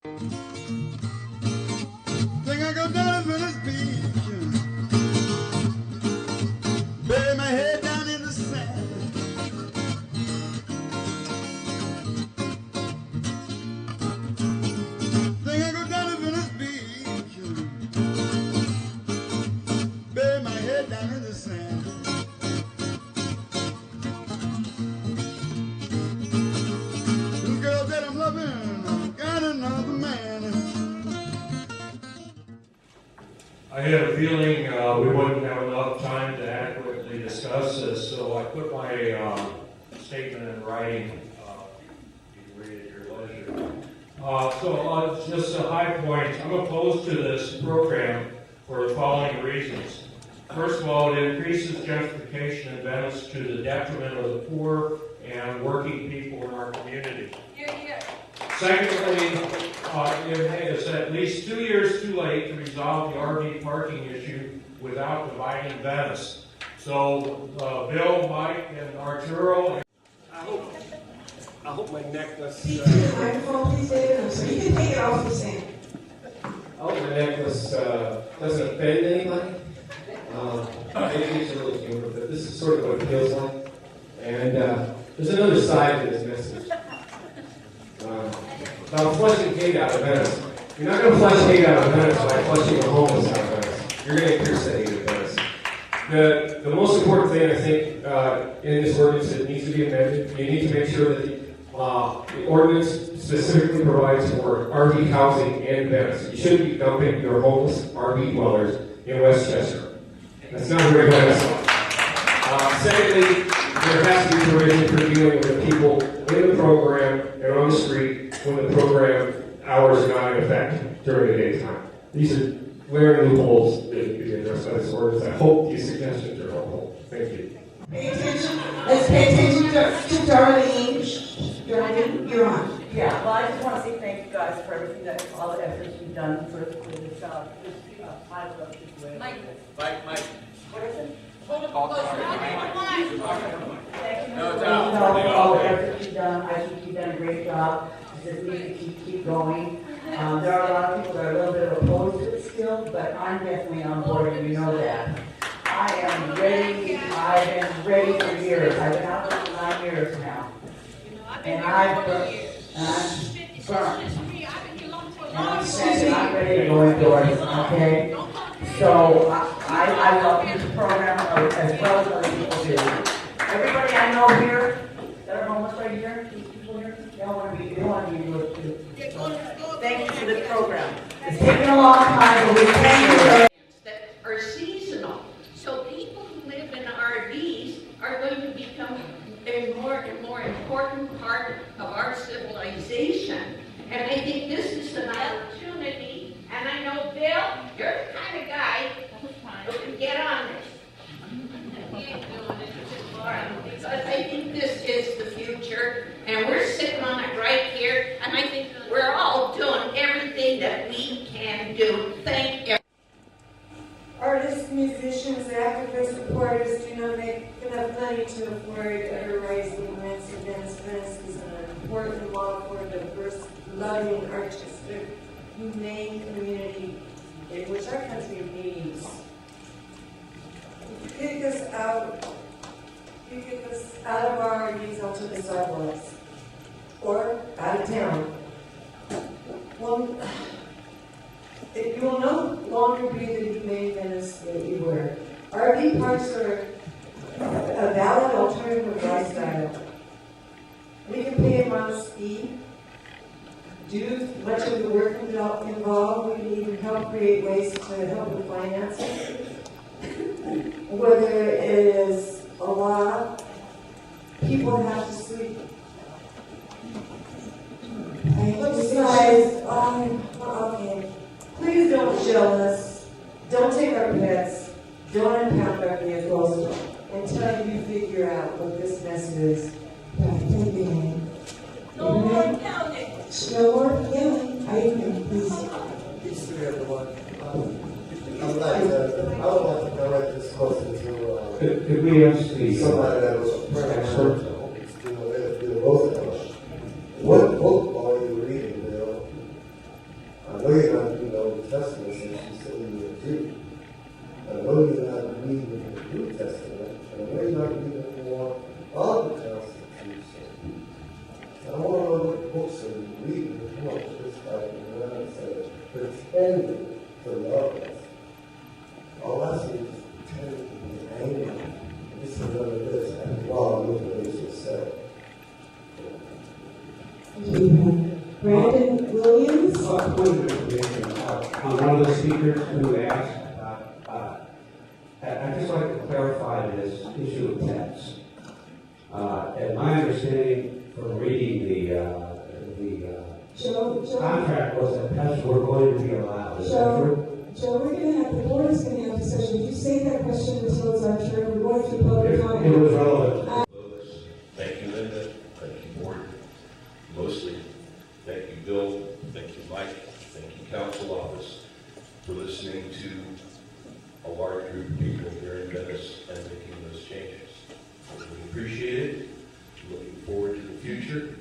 Think I go down to Venice Beach, bury my head down in the sand. Think I go down to Venice Beach, bury my head down in the sand. This girl that I'm loving got another man. I had a feeling we wouldn't have enough time to adequately discuss this, so I put my statement in writing. You can read it at your leisure. Just a high point. I'm opposed to this program for the following reasons. First of all, it increases gentrification in Venice to the detriment of the poor and working people in our community. Secondly, it is at least 2 years too late to resolve the RV parking issue without dividing Venice. So, Bill, Mike, and Arturo. I hope my necklace. Microphone, please, David. So you can take it off the stand. I hope my necklace doesn't offend anybody. Maybe it's a little humor, but this is sort of what it feels like. And there's another side to this message. About flushing hate out of Venice. You're not going to flush hate out of Venice by flushing the homeless out of Venice. You're going to increase that hate of Venice. The most important thing, I think, in this ordinance that needs to be amended, you need to make sure that the ordinance specifically provides for RV housing in Venice. You shouldn't be dumping your homeless RV dwellers in Westchester. That's not very Venice. Secondly, there has to be provision for dealing with people in the program and on the street when the program hours are not in effect during the daytime. These are glaring loopholes that need to be addressed by this ordinance. I hope these suggestions are helpful. Thank you. Pay attention. Let's pay attention to Darlene. Darlene, you're on. Yeah, well, I just want to say thank you guys for everything that all the efforts you've done for this pilot up situation. Mike. What is it? Thank you for all the efforts you've done. I think you've done a great job. This needs to keep going. There are a lot of people that are a little bit opposed to it still, but I'm definitely on board, and you know that. I am ready. I've been ready for years. I've been out there for 9 years now. And I'm burnt. And I'm saying I'm ready to go indoors, okay? So I love this program as well as other people do. Everybody I know here that are homeless right here, these people here, they want to be doing it too. Thank you for this program. It's taken a long time, but we thank you. That are seasonal. So people who live in RVs are going to become a more and more important part of our civilization. And I think this is an opportunity. And I know, Bill, you're the kind of guy who can get on this. Because I think this is the future, and we're sitting on it right here, and I think we're all doing everything that we can do. Thank you. Artists, musicians, activists, reporters do not make enough money to afford ever-rising rents in Venice. Venice is an important law for a diverse, loving, artistic, humane community in which our country needs. If you kick us out of our RVs onto the sidewalks or out of town, well, you will no longer be the humane Venice that you were. RV parks are a valid alternative lifestyle. We can pay a modest fee, do much of the work involved. We can even help create ways to help with finances. Whether it is a law, people have to sleep. Besides, okay. Please don't shell us. Don't take our pets. Don't impound our vehicles until you figure out what this mess is. No more counting. No more counting. I agree, please. I would like to direct this question to Could we ask the somebody that was a expert? Bill Rosendahl. What book are you reading, Bill? Testament, and she's sitting in the Jew. I know you're not reading the New Testament, and I know you're not reading more of the Constitution. I don't want to know what books are you reading, you know, just like the man said, pretending to love us. All I see is pretending to be angry. This is none of this, and God motivates yourself. Thank you. Brandon Williams? A point of information on one of the speakers who asked, I'd just like to clarify this issue of tax. And my understanding from reading the contract was that pets were going to be allowed. Is that true? Joe, we're going to have, the board is going to have a session. If you save that question until it's our turn, we're going through public comment. It was relevant. Thank you, Linda. Thank you, Board. Mostly, thank you, Bill. Thank you, Mike. Thank you, Council Office, for listening to a large group of people here in Venice and making those changes. We appreciate it. Looking forward to the future.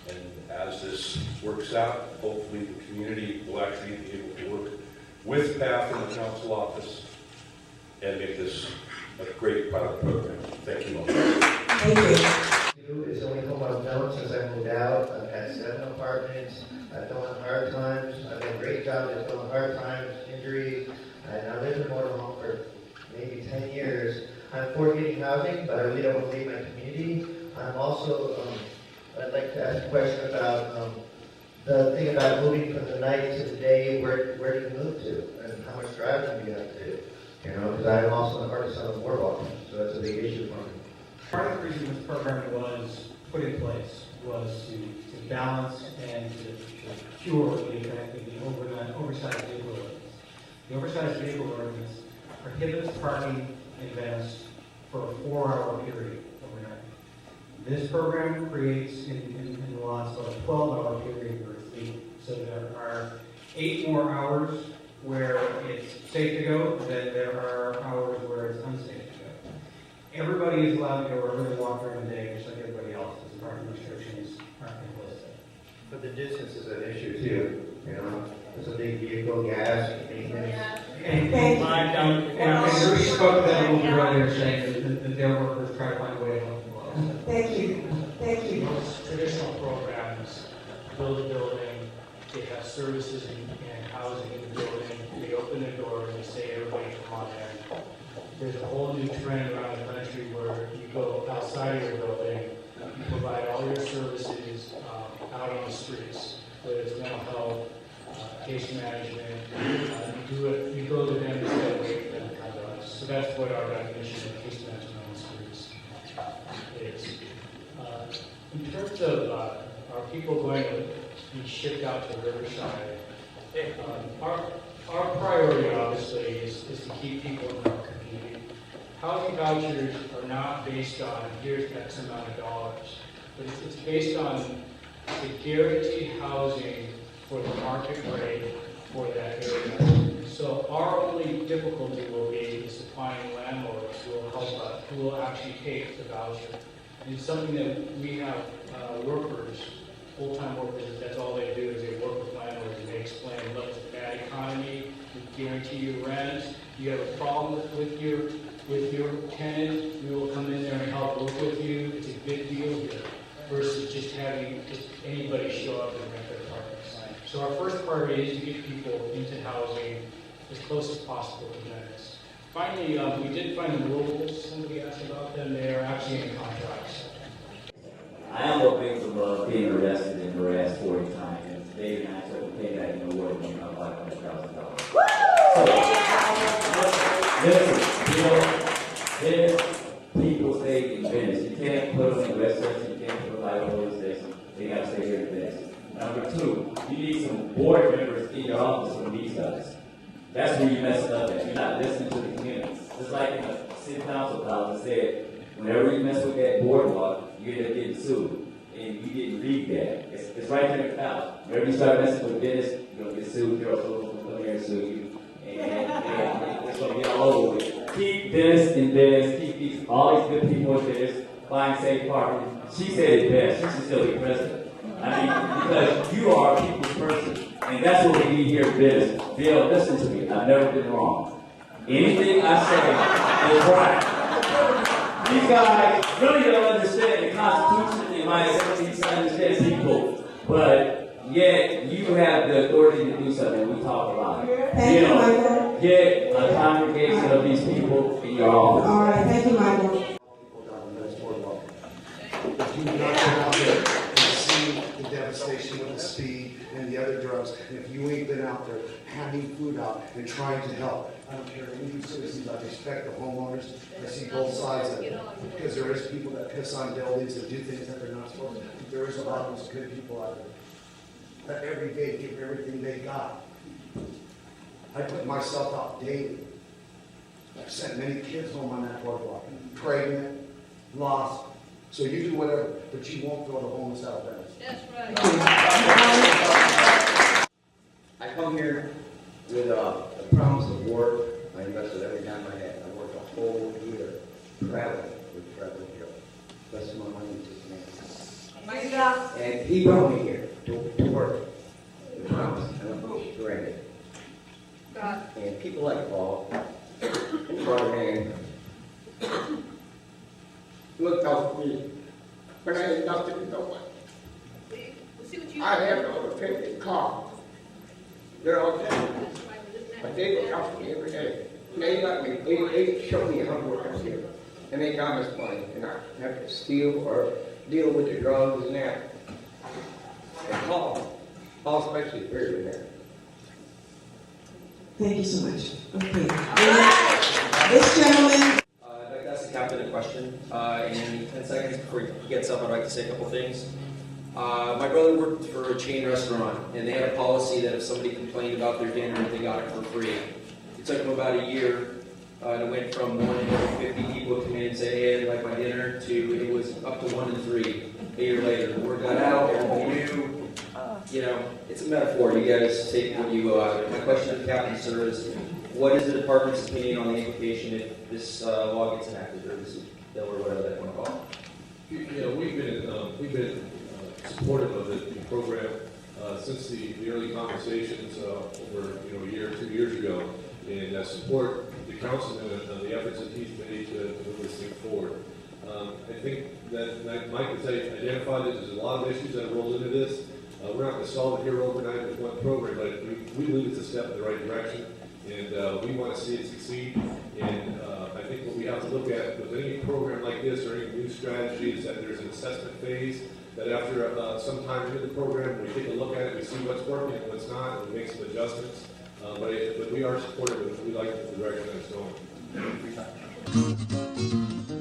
And as this works out, hopefully the community will actually be able to work with PATH and the Council Office and make this a great pilot program. Thank you all. Thank you. It's the only home I've known since I moved out. I've had 7 apartments. I've done hard times. I've done a great job at doing hard times, injuries. And I lived in a motorhome for maybe 10 years. I'm for getting housing, but I really don't want to leave my community. I'm also, I'd like to ask a question about the thing about moving from the night to the day. Where do you move to? And how much driving do you have to do? You know, because I'm also an artist on the boardwalk, so that's a big issue for me. Part of the reason this program was put in place was to balance and to cure the effect of the oversized vehicle ordinance. The oversized vehicle ordinance prohibits parking in Venice for a 4-hour period overnight. This program creates in the law so a 12-hour period where it's legal. So there are 8 more hours where it's safe to go, then there are hours where it's unsafe to go. Everybody is allowed to go wherever they want during the day, just like everybody else, because the parking restrictions aren't in place. But the distance is an issue too, you know, it's a big vehicle, gas, maintenance. And we spoke to them a little bit earlier, saying that their workers try to find a way to help them out. Thank you. Thank you. Most traditional programs build a building, they have services and housing in the building, they open the door and they say everybody come on in. There's a whole new trend around the country where you go outside of your building, you provide all your services out on the streets, whether it's mental health, case management, you go to them instead of waiting for them to come to us. So that's what our definition of case management on the streets is. In terms of are people going to be shipped out to Riverside, our priority obviously is to keep people in our community. Housing vouchers are not based on here's X amount of dollars, but it's based on the guaranteed housing for the market rate for that area. So our only difficulty will be is to find landlords who will help us, who will actually take the voucher. And it's something that we have workers, full-time workers, that's all they do is they work with landlords and they explain, look, it's a bad economy, we guarantee you rent, you have a problem with your tenant, we will come in there and help work with you, it's a big deal here, versus just having anybody show up and rent their apartments. So our first priority is to get people into housing as close as possible to Venice. Finally, we did find the rules, somebody asked about them, they are actually in contracts. I am a victim of being arrested and harassed 40 times, and today and I took a pay back in the world of $500,000. Listen, there's people stay in Venice. You can't put them in Westchester, you can't put them like police station. They got to stay here in Venice. Number 2, you need some board members in your office from these guys. That's where you messing up at. You're not listening to the community. Just like in the city council policy said, whenever you mess with that boardwalk, you end up getting sued. And you didn't read that. It's right there in the house. Whenever you start messing with Venice, you're going to get sued. You're also going to come here and sue you. And it's going to be all over with. Keep Venice in Venice. Keep all these good people in Venice. Find safe parking. She said it best. She should still be president. I mean, because you are a people's person. And that's what we need here in Venice. Bill, listen to me. I've never been wrong. Anything I say is right. These guys really don't understand the Constitution and my ability to understand people. But yet, you have the authority to do something. We talk a lot. Thank you, Michael. Get a congregation of these people in your office. All right, thank you, Michael. If you've not been out there and seen the devastation with the speed and the other drugs, and if you ain't been out there handing food out and trying to help, I don't care any of these citizens, I respect the homeowners, I see both sides of it, because there is people that piss on buildings and do things that they're not supposed to. There is a lot of those good people out there that every day give everything they got. I put myself out daily. I've sent many kids home on that boardwalk, pregnant, lost. So you do whatever, but you won't throw the homeless out of Venice. That's right. I come here with a promise of work. I invested every dime I had. I worked a whole year traveling with Traveling Hill. That's my money to man. And he brought me here to work. The promise. And I'm granted. And people like Paul, he brought him in. Looked out for me when I had nothing to go with. I have no perfect car. They're all dead. But they look out for me every day. They got me, they showed me how to work out here. And they got me money. And I have to steal or deal with the drugs and that. And Paul especially is very good there. Thank you so much. Okay. This gentleman. I'd like to ask the captain a question. In 10 seconds before he gets up, I'd like to say a couple things. My brother worked for a chain restaurant, and they had a policy that if somebody complained about their dinner, they got it for free. It took them about a year, and it went from 1 in 50 people come in and say, hey, I like my dinner, to it was up to 1 in 3 a year later. The word got out, everybody knew. You know, it's a metaphor. You guys take what you go out. My question to the captain, sir, is what is the department's opinion on the implication if this law gets enacted, or this bill, or whatever that you want to call it? You know, we've been supportive of the program since the early conversations over a year or 2 years ago, and support the councilman on the efforts that he's made to move this thing forward. I think that Mike has identified that there's a lot of issues that roll into this. We're not going to solve it here overnight with one program, but we believe it's a step in the right direction, and we want to see it succeed. And I think what we have to look at with any program like this or any new strategy is that there's an assessment phase, that after some time into the program, we take a look at it, we see what's working and what's not, and we make some adjustments. But we are supportive, and we like the direction that it's going.